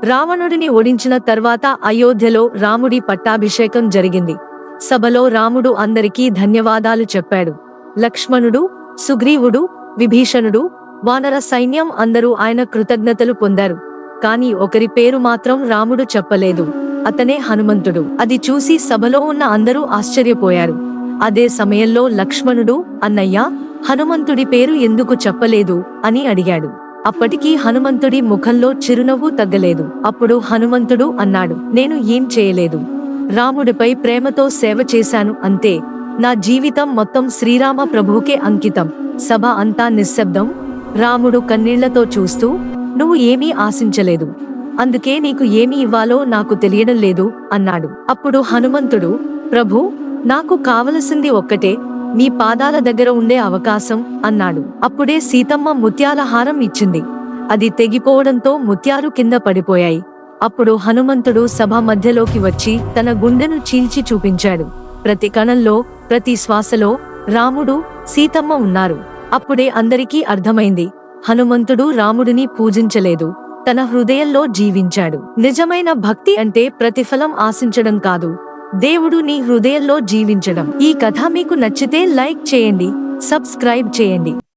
రావణుడిని ఓడించిన తర్వాత అయోధ్యలో రాముడి పట్టాభిషేకం జరిగింది. సభలో రాముడు అందరికీ ధన్యవాదాలు చెప్పాడు. లక్ష్మణుడు, సుగ్రీవుడు, విభీషణుడు, వానర సైన్యం అందరూ ఆయన కృతజ్ఞతలు పొందారు. కాని ఒకరి పేరు మాత్రం రాముడు చెప్పలేదు. అతనే హనుమంతుడు. అది చూసి సభలో ఉన్న అందరూ ఆశ్చర్యపోయారు. అదే సమయంలో లక్ష్మణుడు, అన్నయ్యా, హనుమంతుడి పేరు ఎందుకు చెప్పలేదు అని అడిగాడు. అప్పటికీ హనుమంతుడి ముఖంలో చిరునవ్వు తగ్గలేదు. అప్పుడు హనుమంతుడు అన్నాడు, నేను ఏం చేయలేదు. రాముడిపై ప్రేమతో సేవ చేశాను అంతే. నా జీవితం మొత్తం శ్రీరామ ప్రభువుకే అంకితం. సభ అంతా నిశ్శబ్దం. రాముడు కన్నీళ్లతో చూస్తూ, నువ్వు ఏమీ ఆశించలేదు, అందుకే నీకు ఏమి ఇవ్వాలో నాకు తెలియడం లేదు అన్నాడు. అప్పుడు హనుమంతుడు, ప్రభూ, నాకు కావలసింది ఒక్కటే, మీ పాదాల దగ్గర ఉండే అవకాశం అన్నాడు. అప్పుడే సీతమ్మ ముత్యాల హారం ఇచ్చింది. అది తెగిపోవడంతో ముత్యాలు కింద పడిపోయాయి. అప్పుడు హనుమంతుడు సభ మధ్యలోకి వచ్చి తన గుండెను చీల్చి చూపించాడు. ప్రతి కణంలో, ప్రతి శ్వాసలో రాముడు, సీతమ్మ ఉన్నారు. అప్పుడే అందరికీ అర్థమైంది, హనుమంతుడు రాముడిని పూజించలేదు, తన హృదయంలో జీవించాడు. నిజమైన భక్తి అంటే ప్రతిఫలం ఆశించడం కాదు, దేవుడు నీ హృదయంలో జీవించడం. ఈ కథ మీకు నచ్చితే లైక్ చేయండి, సబ్స్క్రైబ్ చేయండి.